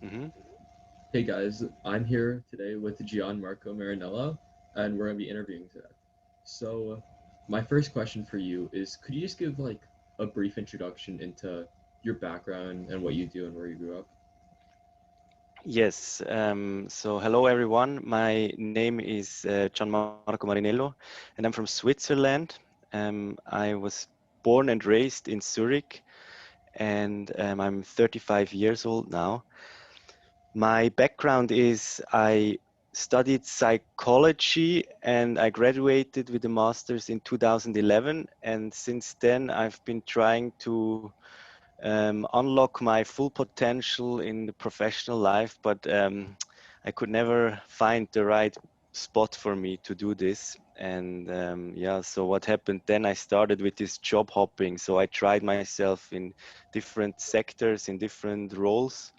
hmm Hey guys, I'm here today with Gianmarco Marinello, and we're gonna be interviewing today. So, my first question for you is, could you just give like a brief introduction into your background and what you do and where you grew up? Yes. So hello everyone. My name is Gianmarco Marinello, and I'm from Switzerland. I was born and raised in Zurich, and I'm 35 years old now. My background is I studied psychology and I graduated with a master's in 2011. And since then, I've been trying to unlock my full potential in the professional life, but I could never find the right spot for me to do this. And yeah, so what happened then? I started with this job hopping. So I tried myself in different sectors, in different roles,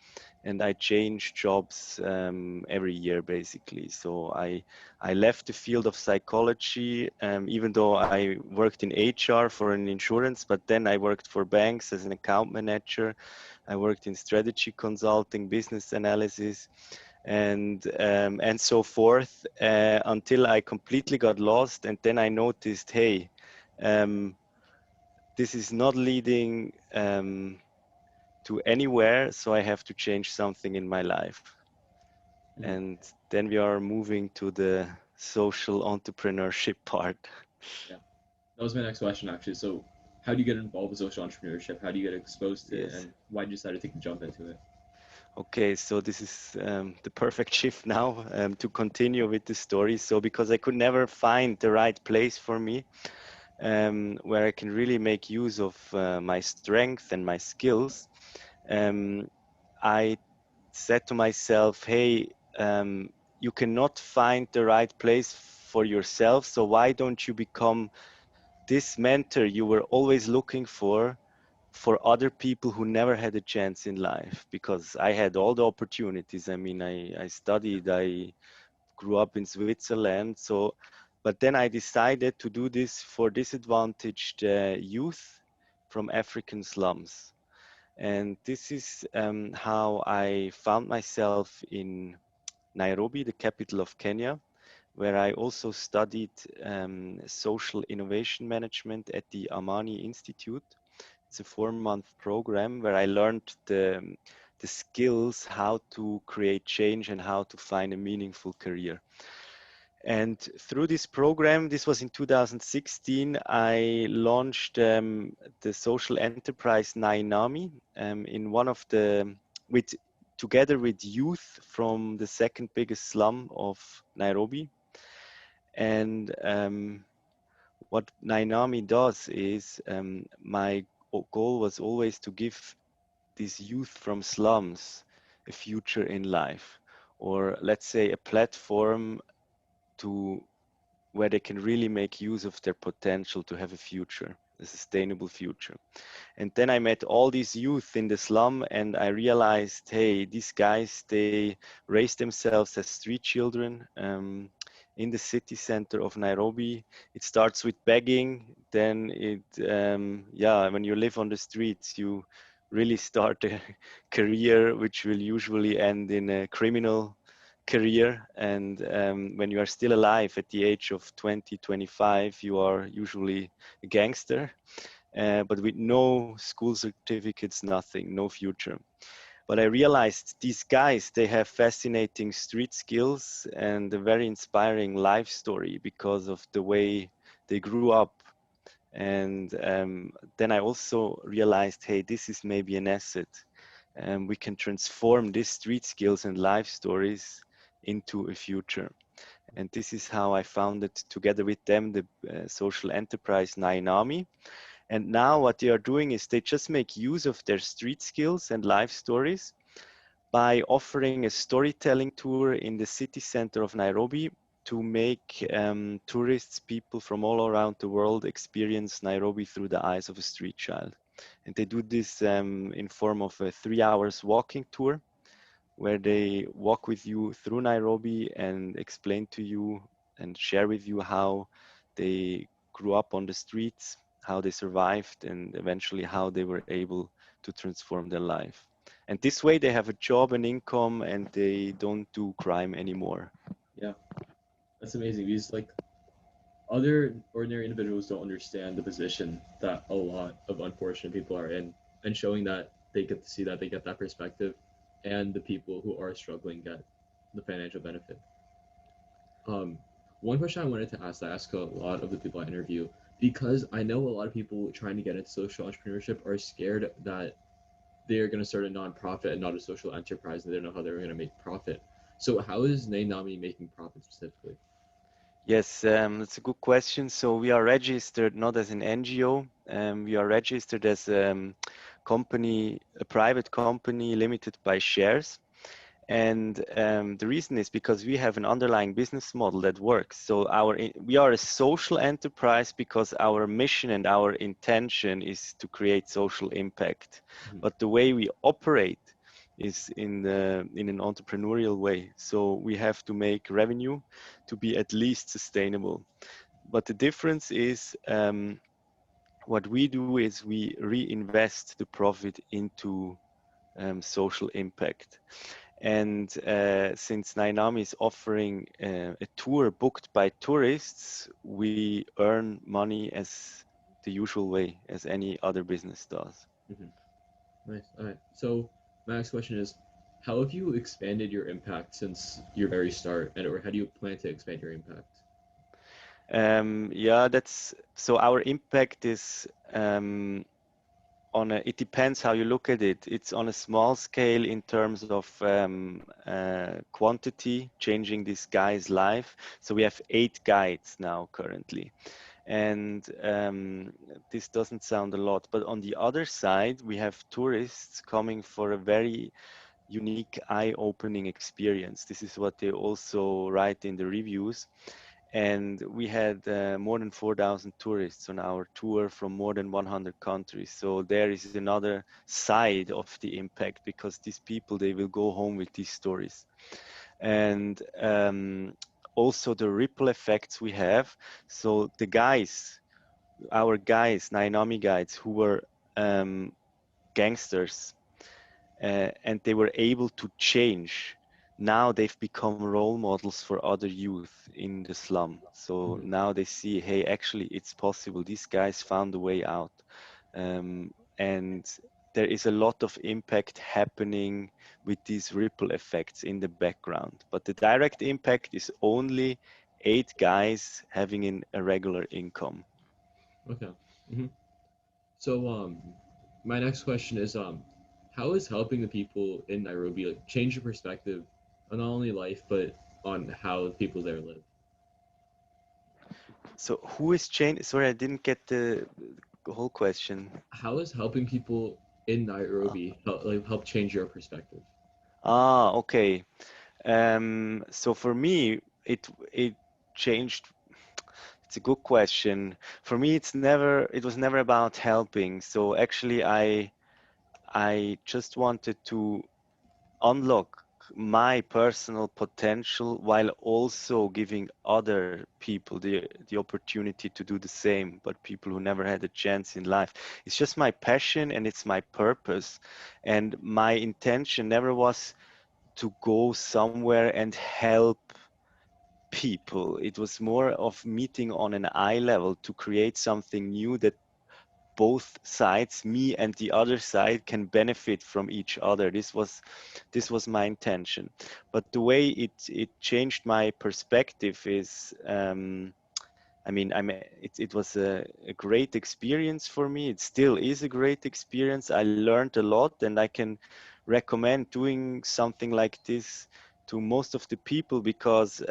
and I changed jobs every year basically. So I left the field of psychology, even though I worked in HR for an insurance, but then I worked for banks as an account manager. I worked in strategy consulting, business analysis, and so forth until I completely got lost. And then I noticed, hey, um, this is not leading to anywhere, so I have to change something in my life. Mhm. And then we are moving to the social entrepreneurship part. Yeah, that was my next question actually. So, how do you get involved with social entrepreneurship? How do you get exposed to it, Yes. and why did you decide to take the jump into it? Okay, so this is the perfect shift now to continue with the story. So because I could never find the right place for me where I can really make use of my strength and my skills, um, I said to myself, hey, you cannot find the right place for yourself. So why don't you become this mentor you were always looking for other people who never had a chance in life? Because I had all the opportunities. I mean, I studied, I grew up in Switzerland. So, but then I decided to do this for disadvantaged youth from African slums. And this is how I found myself in Nairobi, the capital of Kenya, where I also studied social innovation management at the Amani Institute. It's a 4-month program where I learned the skills how to create change and how to find a meaningful career. And through this program, this was in 2016, I launched the social enterprise Nainami in one of with together with youth from the second biggest slum of Nairobi. And what Nainami does is my goal was always to give these youth from slums a future in life, or let's say a platform to where they can really make use of their potential to have a future, a sustainable future. And then I met all these youth in the slum, and I realized, hey, these guys, they raise themselves as street children in the city center of Nairobi. It starts with begging, then yeah, when you live on the streets, you really start a career which will usually end in a criminal career. And when you are still alive at the age of 20, 25, you are usually a gangster, but with no school certificates, nothing, no future. But I realized these guys, they have fascinating street skills and a very inspiring life story because of the way they grew up. And then I also realized, hey, this is maybe an asset. And we can transform these street skills and life stories into a future. And this is how I founded together with them the social enterprise Nainami. And now what they are doing is they just make use of their street skills and life stories by offering a storytelling tour in the city center of Nairobi to make tourists, people from all around the world experience Nairobi through the eyes of a street child. And they do this in form of a 3 hours walking tour where they walk with you through Nairobi and explain to you and share with you how they grew up on the streets, how they survived, and eventually how they were able to transform their life. And this way they have a job and income and they don't do crime anymore. Yeah, that's amazing because like other ordinary individuals don't understand the position that a lot of unfortunate people are in, and showing that they get to see that, they get that perspective, and the people who are struggling get the financial benefit. Um, One question I wanted to ask, I ask a lot of the people I interview, because I know a lot of people trying to get into social entrepreneurship are scared that they're going to start a nonprofit and not a social enterprise, and they don't know how they're going to make profit. So, how is Nainami making profit specifically? Yes, that's a good question. So we are registered not as an NGO. We are registered as a company, a private company limited by shares. And the reason is because we have an underlying business model that works. So we are a social enterprise because our mission and our intention is to create social impact. Mhm. But the way we operate is in an entrepreneurial way. So we have to make revenue to be at least sustainable. But the difference is what we do is we reinvest the profit into social impact. And since Nainami is offering a tour booked by tourists, we earn money as the usual way, as any other business does. Mhm. Nice. All right. So, my next question is, how have you expanded your impact since your very start, and or how do you plan to expand your impact? Yeah, that's so our impact is it depends how you look at it. It's on a small scale in terms of quantity, changing this guy's life. So we have 8 guides now currently. And this doesn't sound a lot, but on the other side, we have tourists coming for a very unique, eye-opening experience. This is what they also write in the reviews. And we had more than 4,000 tourists on our tour from more than 100 countries. So there is another side of the impact because these people, they will go home with these stories. And also the ripple effects we have. So the guys, our guys, Nainami guides, who were gangsters, and they were able to change. Now they've become role models for other youth in the slum. So Mhm. now they see, hey, actually, it's possible. These guys found a way out. And there is a lot of impact happening with these ripple effects in the background. But the direct impact is only 8 guys having a regular income. Okay. Hmm. So, my next question is, how is helping the people in Nairobi like change your perspective on not only life but on how the people there live? So who is changing? Sorry, I didn't get the whole question. How is helping people in Nairobi help change your perspective? Okay. So for me, it changed. It's a good question. For me, it was never about helping. So actually, I just wanted to unlock my personal potential while also giving other people the opportunity to do the same, but people who never had a chance in life. It's just my passion and it's my purpose. And my intention never was to go somewhere and help people. It was more of meeting on an eye level to create something new that both sides, me and the other side, can benefit from each other. This was my intention. But the way it changed my perspective is I mean, it was a great experience for me. It still is a great experience. I learned a lot, and I can recommend doing something like this to most of the people because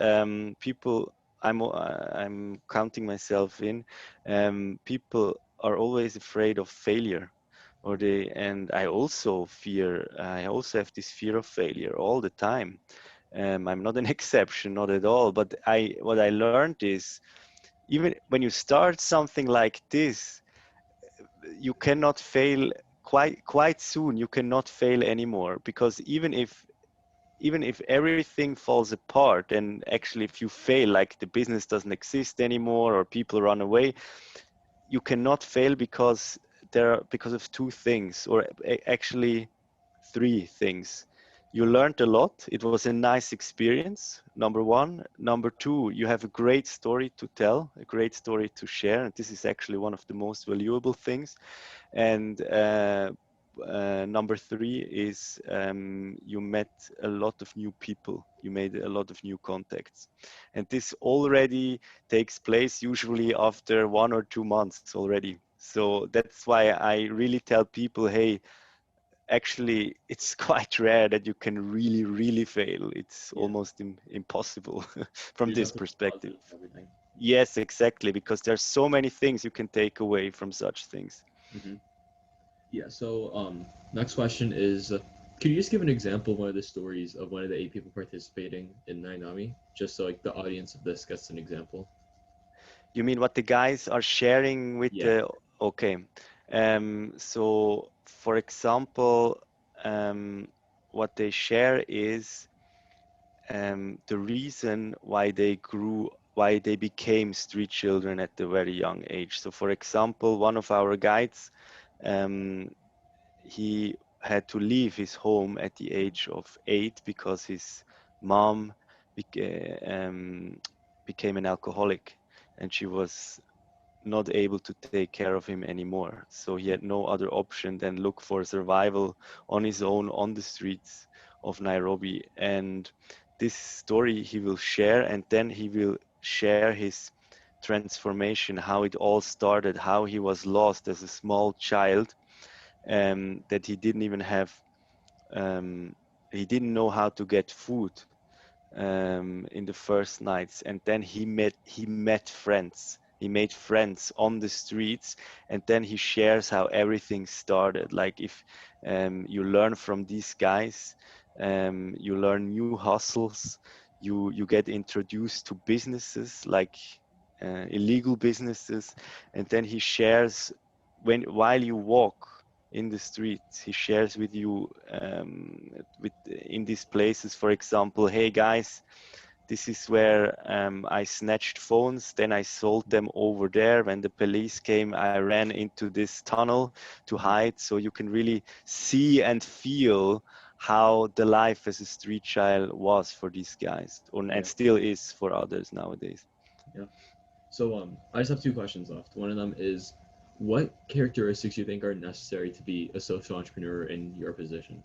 people, I'm counting myself in, people are always afraid of failure. And I also have this fear of failure all the time. I'm not an exception, not at all. But what I learned is even when you start something like this, you cannot fail quite soon. You cannot fail anymore because even if everything falls apart and actually if you fail, like the business doesn't exist anymore or people run away, you cannot fail because because of two things, or actually three things. You learned a lot. It was a nice experience, number one. Number two, you have a great story to tell, a great story to share. And this is actually one of the most valuable things. And number three is you met a lot of new people. You made a lot of new contacts. And this already takes place usually after 1 or 2 months already. So that's why I really tell people, hey, actually, it's quite rare that you can really, really fail. It's Yeah. almost impossible You from just this have to be perspective. positive and everything. Yes, exactly, because there's so many things you can take away from such things. Hmm. Yeah. So, next question is, could you just give an example of one of the stories of one of the eight people participating in Nainami, just so like the audience of this gets an example? You mean what the guys are sharing with Yeah. the, okay. So for example, what they share is the reason why they grew, why they became street children at a very young age. So for example, one of our guides, um, he had to leave his home at the age of 8 because his mom became an alcoholic, and she was not able to take care of him anymore. So he had no other option than look for survival on his own on the streets of Nairobi. And this story he will share, and then he will share his transformation, how it all started, how he was lost as a small child, that he didn't even have, um, he didn't know how to get food in the first nights, and then he met friends. He made friends on the streets, and then he shares how everything started. Like if you learn from these guys, you learn new hustles. You get introduced to businesses like illegal businesses, and then he shares when while you walk in the streets, he shares with you with in these places, for example, hey guys, this is where I snatched phones, then I sold them over there. When the police came, I ran into this tunnel to hide. So you can really see and feel how the life as a street child was for these guys, and Yeah. still is for others nowadays. Yeah. So, I just have two questions left. One of them is, what characteristics do you think are necessary to be a social entrepreneur in your position?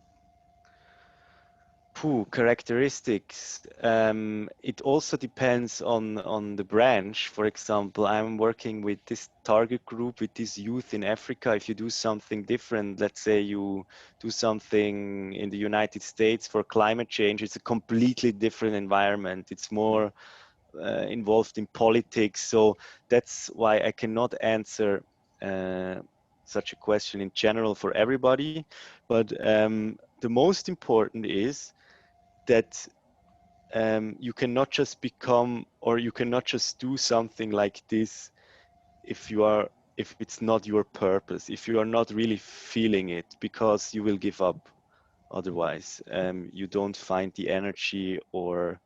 Characteristics. It also depends on the branch. For example, I'm working with this target group, with this youth in Africa. If you do something different, let's say you do something in the United States for climate change, it's a completely different environment. It's more involved in politics. So that's why I cannot answer uh, such a question in general for everybody. But the most important is that you cannot just become, or you cannot just do something like this if you are, if it's not your purpose, if you are not really feeling it, because you will give up otherwise. You don't find the energy or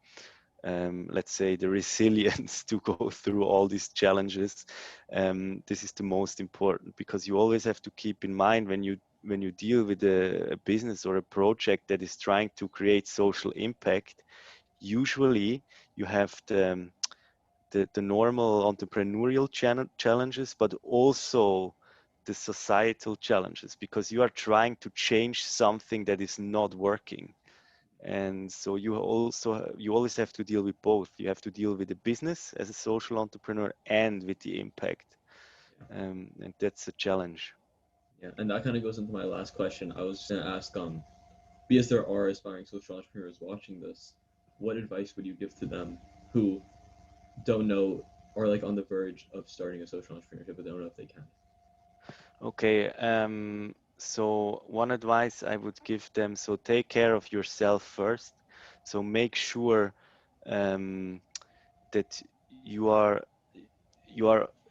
let's say the resilience to go through all these challenges. This is the most important, because you always have to keep in mind when you deal with a business or a project that is trying to create social impact. Usually you have the normal entrepreneurial challenges, but also the societal challenges, because you are trying to change something that is not working. And so you always have to deal with both. You have to deal with the business as a social entrepreneur and with the impact, Yeah. and that's a challenge. Yeah, and that kind of goes into my last question. I was just gonna ask, because there are aspiring social entrepreneurs watching this, what advice would you give to them who don't know or like on the verge of starting a social entrepreneurship but don't know if they can? Okay, so one advice I would give them, so take care of yourself first. So make sure um, that you are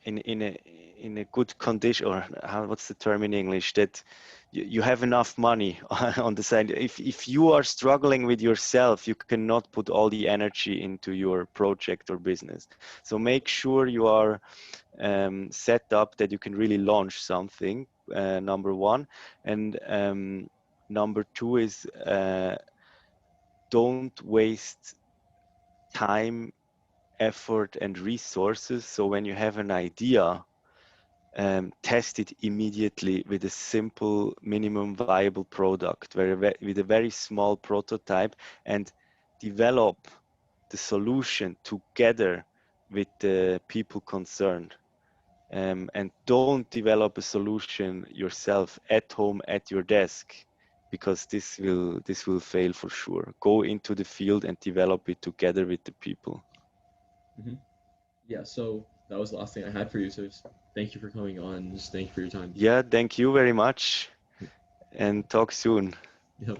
in a good condition, or how, what's the term in English, that you have enough money on the side. If you are struggling with yourself, you cannot put all the energy into your project or business. So make sure you are set up that you can really launch something, number one. And Number two is don't waste time, effort, and resources. So when you have an idea, test it immediately with a simple minimum viable product, with a very small prototype, and develop the solution together with the people concerned. And don't develop a solution yourself at home at your desk, because this will fail for sure. Go into the field and develop it together with the people. Hmm. Yeah, so that was the last thing I had for you. So just thank you for coming on. Just thank you for your time. Yeah, thank you very much, and talk soon. Yep.